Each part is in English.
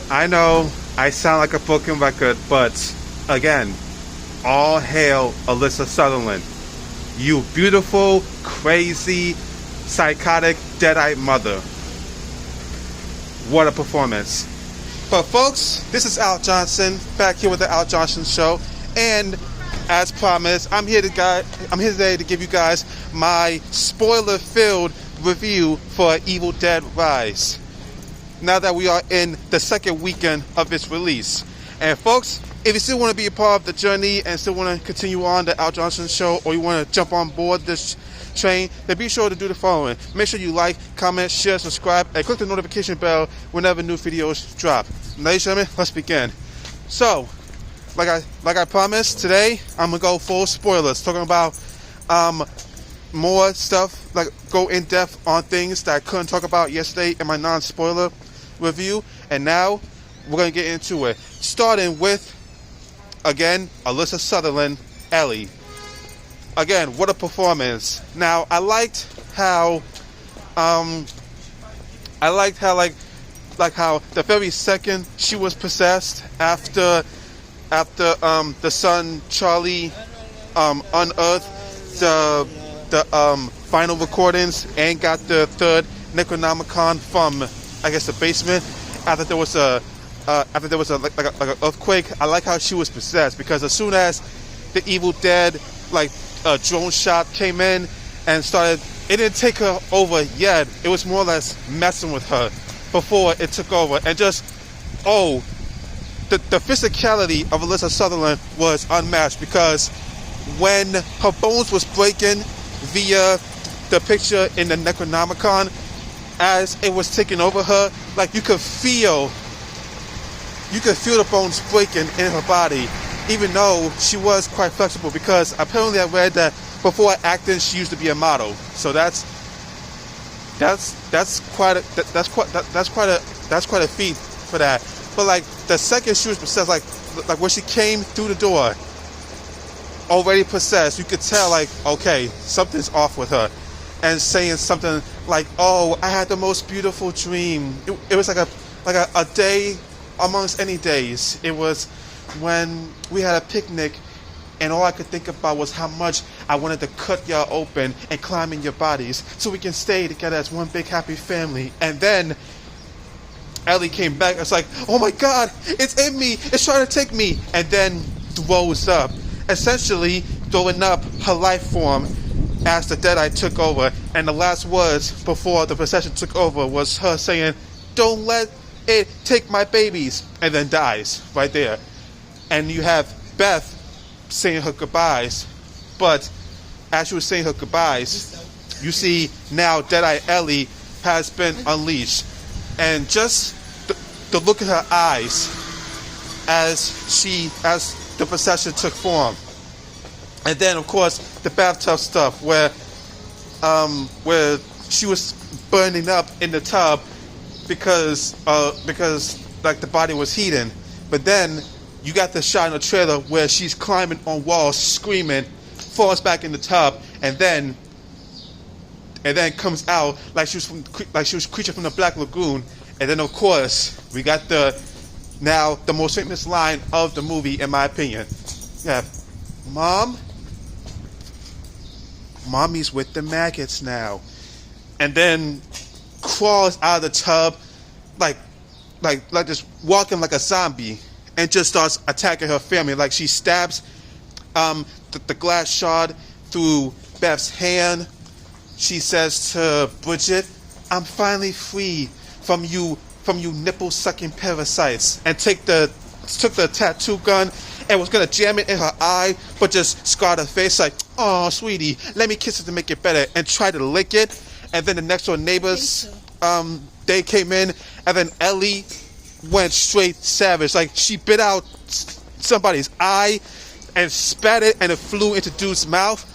I know I sound like a broken record, but again, all hail Alyssa Sutherland. You beautiful, crazy, psychotic, dead-eyed mother. What a performance. But folks, this is Al Johnson, back here with the Al Johnson Show, and as promised, I'm here today to give you guys my spoiler-filled review for Evil Dead Rise, now that we are in the second weekend of its release. And folks, if you still want to be a part of the journey and still want to continue on the Al Johnson Show, or you want to jump on board this train, then be sure to do the following. Make sure you like, comment, share, subscribe, and click the notification bell whenever new videos drop. Ladies and gentlemen, let's begin. So, like I promised, today I'm gonna go full spoilers, talking about more stuff, like go in depth on things that I couldn't talk about yesterday in my non-spoiler review, and now we're gonna get into it. Starting with, again, Alyssa Sutherland, Ellie. Again, what a performance. Now, I liked how the very second she was possessed after the son Charlie unearthed the final recordings and got the third Necronomicon from, I guess, the basement after there was a like an earthquake. I like how she was possessed, because as soon as the Evil Dead drone shot came in and started, it didn't take her over yet. It was more or less messing with her before it took over. And just, the physicality of Alyssa Sutherland was unmatched, because when her bones was breaking via the picture in the Necronomicon, as it was taking over her, like you could feel the bones breaking in her body, even though she was quite flexible, because apparently I read that before acting she used to be a model. So that's quite a feat for that. But like the second she was possessed, like when she came through the door, already possessed, you could tell, like, okay, something's off with her. And saying something like, "Oh, I had the most beautiful dream." It was like a day amongst any days. It was when we had a picnic, and all I could think about was how much I wanted to cut y'all open and climb in your bodies so we can stay together as one big happy family. And then Ellie came back. It's like, oh my God, it's in me. It's trying to take me. And then throws up, essentially throwing up her life form as the Deadeye took over. And the last words before the possession took over was her saying, "Don't let it take my babies," and then dies right there. And you have Beth saying her goodbyes, but as she was saying her goodbyes, you see now Deadeye Ellie has been unleashed, and just the look in her eyes as the possession took form. And then of course the bathtub stuff where she was burning up in the tub because like the body was heating. But then you got the shot in the trailer where she's climbing on walls, screaming, falls back in the tub, and then comes out like she was creature from the Black Lagoon. And then of course we got the most famous line of the movie, in my opinion. Yeah, Mommy's with the maggots now. And then crawls out of the tub like just walking like a zombie, and just starts attacking her family. Like she stabs the glass shard through Beth's hand. She says to Bridget, "I'm finally free from you nipple-sucking parasites," and took the tattoo gun and was gonna jam it in her eye, but just scarred her face like, "Oh, sweetie, let me kiss it to make it better," and tried to lick it. And then the next door neighbors, they came in, and then Ellie went straight savage. Like she bit out somebody's eye and spat it, and it flew into dude's mouth.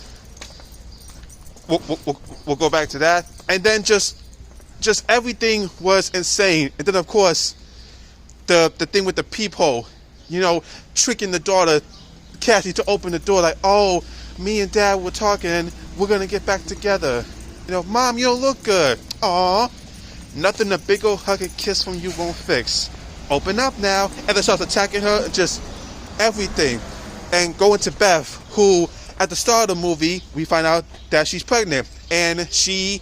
We'll go back to that. And then just everything was insane. And then of course the thing with the peephole, tricking the daughter Cassie to open the door, like, "Oh, me and Dad were talking, we're gonna get back together. Mom, you don't look good." Aw, nothing a big old hug and kiss from you won't fix. open up now, and then starts attacking her, just everything. And going to Beth, who at the start of the movie, we find out that she's pregnant, and she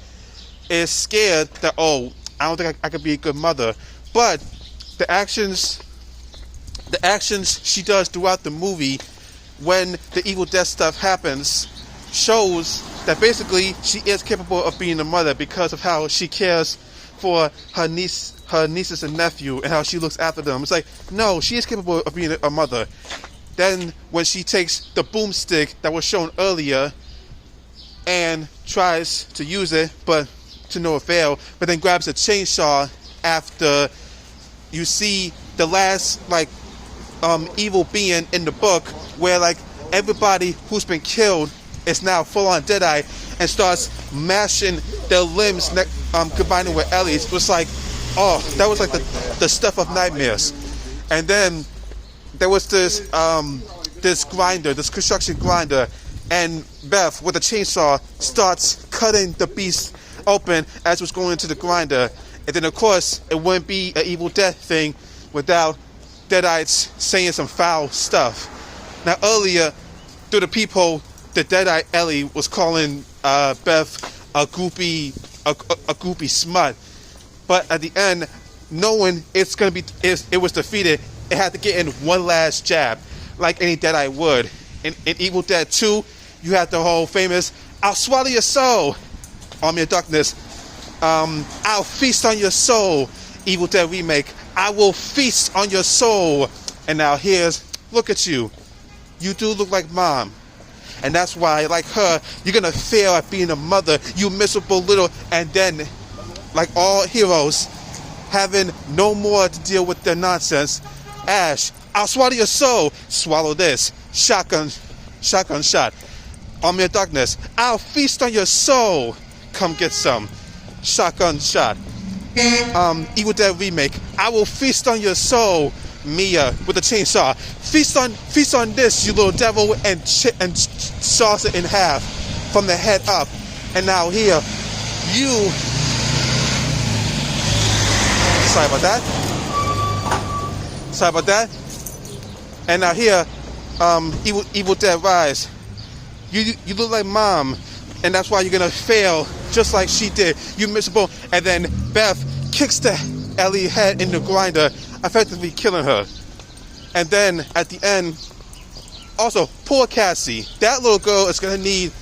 is scared that, oh, I don't think I could be a good mother. But the actions she does throughout the movie when the Evil Dead stuff happens shows that basically she is capable of being a mother because of how she cares for her nieces and nephew, and how she looks after them. It's like, no, she is capable of being a mother. Then when she takes the boomstick that was shown earlier and tries to use it, but to no avail, but then grabs a chainsaw after you see the last evil being in the book, where everybody who's been killed is now full on Deadeye, and starts mashing their limbs, combining with Ellie's. It was like, oh, that was like the stuff of nightmares. And then there was this grinder, this construction grinder, and Beth with a chainsaw starts cutting the beast open as it was going into the grinder. And then of course it wouldn't be an Evil Dead thing without Deadites saying some foul stuff. Now earlier, through the peephole, the Deadite Ellie was calling Beth a groupie smut. But at the end, knowing it was defeated, it had to get in one last jab, like any Deadite would. In Evil Dead 2, you had the whole famous, "I'll swallow your soul," Army of Darkness. "I'll feast on your soul," Evil Dead remake. "I will feast on your soul." And now here's, look at you. You do look like mom. And that's why, like her, you're gonna fail at being a mother, you miserable little. And then, like all heroes, having no more to deal with their nonsense, Ash, "I'll swallow your soul." Swallow this. Shotgun shot. Army of Darkness, "I'll feast on your soul." Come get some. Shotgun shot. Evil Dead remake, "I will feast on your soul." Mia with a chainsaw, feast on this, you little devil," and saws it in half from the head up. And now here, you. Sorry about that. And now here, Evil Dead Rise. You look like mom, and that's why you're gonna fail just like she did. You miserable. And then Beth kicks the Ellie head in the grinder, effectively killing her. And then at the end, also, poor Cassie. That little girl is gonna need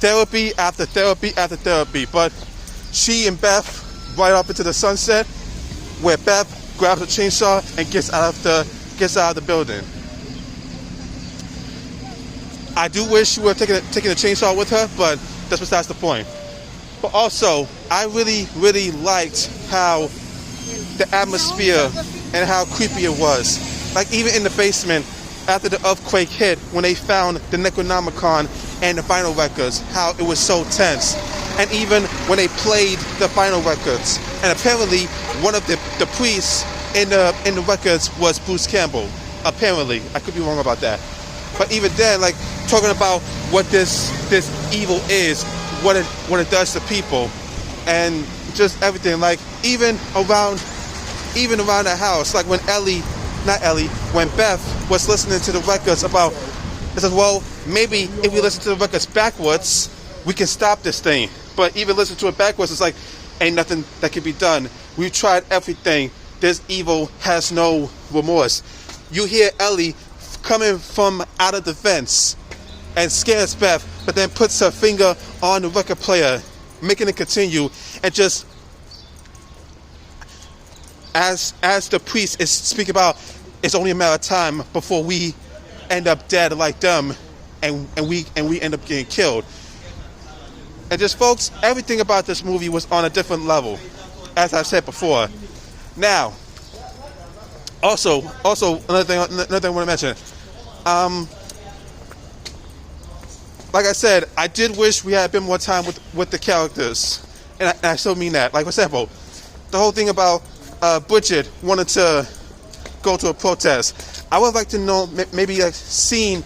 therapy after therapy after therapy. But she and Beth ride up into the sunset, where Beth grabs a chainsaw and gets out of the building. I do wish she would have taken the chainsaw with her, but that's besides the point. But also, I really, really liked how the atmosphere and how creepy it was. Like even in the basement, after the earthquake hit, when they found the Necronomicon and the vinyl records, how it was so tense. And even when they played the vinyl records, and apparently one of the priests in the records was Bruce Campbell. Apparently, I could be wrong about that. But even then, like talking about what this evil is, what it does to people, and just everything. Like even around the house, like when when Beth was listening to the records about, it says, well, maybe if we listen to the records backwards, we can stop this thing. But even listening to it backwards, it's like, ain't nothing that can be done. We've tried everything. This evil has no remorse. You hear Ellie coming from out of the vents and scares Beth, but then puts her finger on the record player, making it continue, and just as the priest is speaking about, it's only a matter of time before we end up dead like them, and we end up getting killed. And just, folks, everything about this movie was on a different level, as I've said before. Now, also another thing I want to mention. Like I said, I did wish we had a bit more time with the characters, and I still mean that. Like, for example, the whole thing about Bridget wanted to go to a protest. I would like to know, maybe like seeing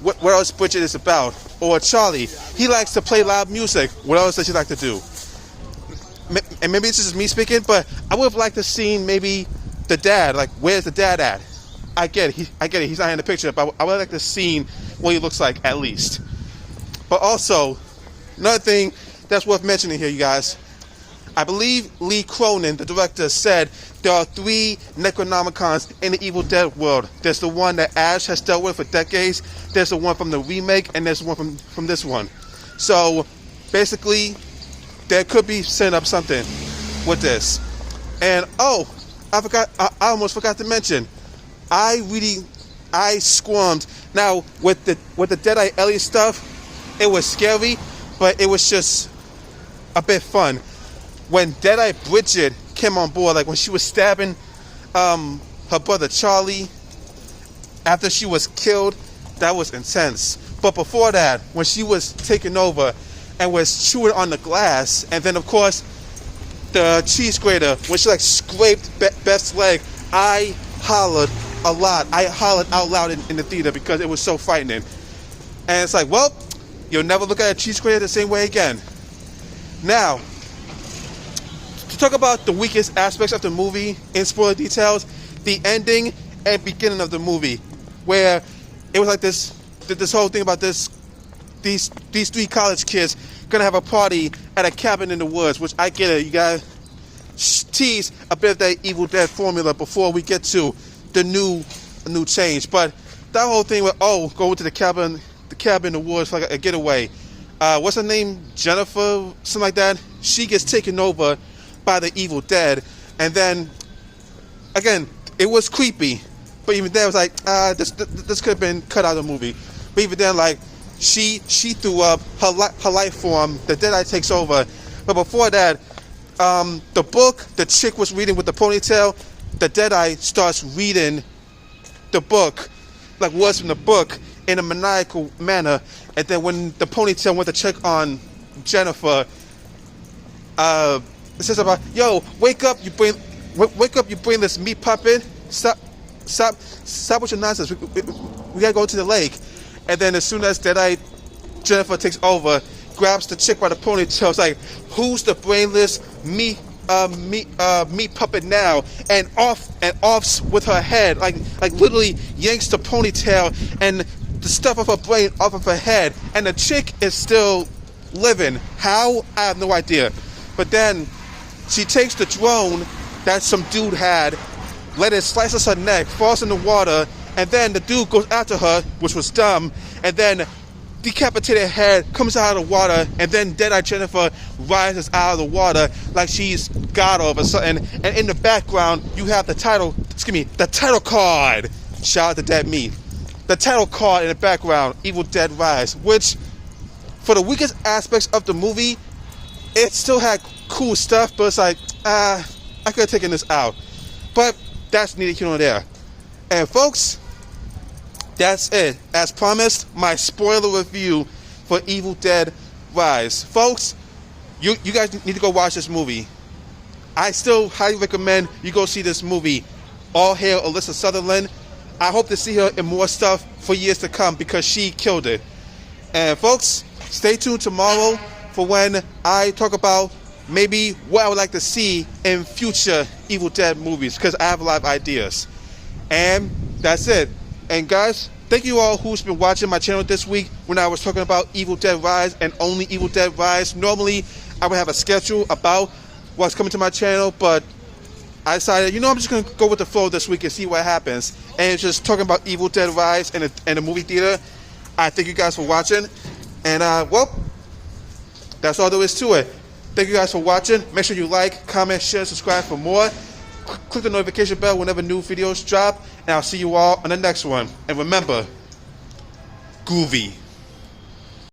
what else Bridget is about. Or Charlie, he likes to play loud music. What else does he like to do? and maybe this is me speaking, but I would have liked to see maybe the dad. Like, where's the dad at? I get it. I get it. He's not in the picture, but I would like to see what he looks like at least. But also, another thing that's worth mentioning here, you guys. I believe Lee Cronin, the director, said there are 3 Necronomicons in the Evil Dead world. There's the one that Ash has dealt with for decades. There's the one from the remake, and there's the one from this one. So basically, there could be setting up something with this. And oh, I almost forgot to mention. I squirmed. Now with the Deadeye Ellie stuff, it was scary, but it was just a bit fun. When Deadeye Bridget came on board, like when she was stabbing her brother Charlie after she was killed, that was intense. But before that, when she was taking over and was chewing on the glass, and then of course the cheese grater, when she like scraped Beth's leg, I hollered a lot. I hollered out loud in the theater because it was so frightening. And it's like, well, you'll never look at a cheese grater the same way again. Now, to talk about the weakest aspects of the movie in spoiler details, the ending and beginning of the movie, where it was like this whole thing about these 3 college kids gonna have a party at a cabin in the woods, which I get it. You gotta tease a bit of that Evil Dead formula before we get to the new change. But that whole thing with go to the cabin in the woods for like a getaway. What's her name? Jennifer, something like that. She gets taken over by the Evil Dead, and then again, it was creepy. But even then, it was like, this could have been cut out of the movie. But even then, like, she threw up her life form. The Deadeye takes over. But before that, the book the chick was reading with the ponytail, the Deadeye starts reading the book, like words from the book, in a maniacal manner. And then when the ponytail went to check on Jennifer, it says about, yo, wake up, you brainless meat puppet. Stop with your nonsense. We gotta go to the lake. And then as soon as Jennifer takes over, grabs the chick by the ponytail. It's like, who's the brainless meat puppet now? And offs with her head, like literally yanks the ponytail and the stuff of her brain off of her head. And the chick is still living. How? I have no idea. But then she takes the drone that some dude had, let it slices her neck, falls in the water, and then the dude goes after her, which was dumb, and then decapitated head comes out of the water, and then Deadeye Jennifer rises out of the water like she's God all of a sudden. And in the background, you have the title card. Shout out to Dead Me. The title card in the background, Evil Dead Rise, which, for the weakest aspects of the movie, it still had cool stuff, but it's like, I could have taken this out. But that's neither here nor there. And folks, that's it. As promised, my spoiler review for Evil Dead Rise. Folks, you guys need to go watch this movie. I still highly recommend you go see this movie. All hail Alyssa Sutherland. I hope to see her in more stuff for years to come because she killed it. And folks, stay tuned tomorrow for when I talk about maybe what I would like to see in future Evil Dead movies, because I have a lot of ideas. And that's it. And guys, thank you all who's been watching my channel this week when I was talking about Evil Dead Rise and only Evil Dead Rise. Normally, I would have a schedule about what's coming to my channel, but I decided, I'm just going to go with the flow this week and see what happens. And it's just talking about Evil Dead Rise in the movie theater. I thank you guys for watching. And, well, that's all there is to it. Thank you guys for watching. Make sure you like, comment, share, subscribe for more. Click the notification bell whenever new videos drop. And I'll see you all on the next one. And remember, Groovy.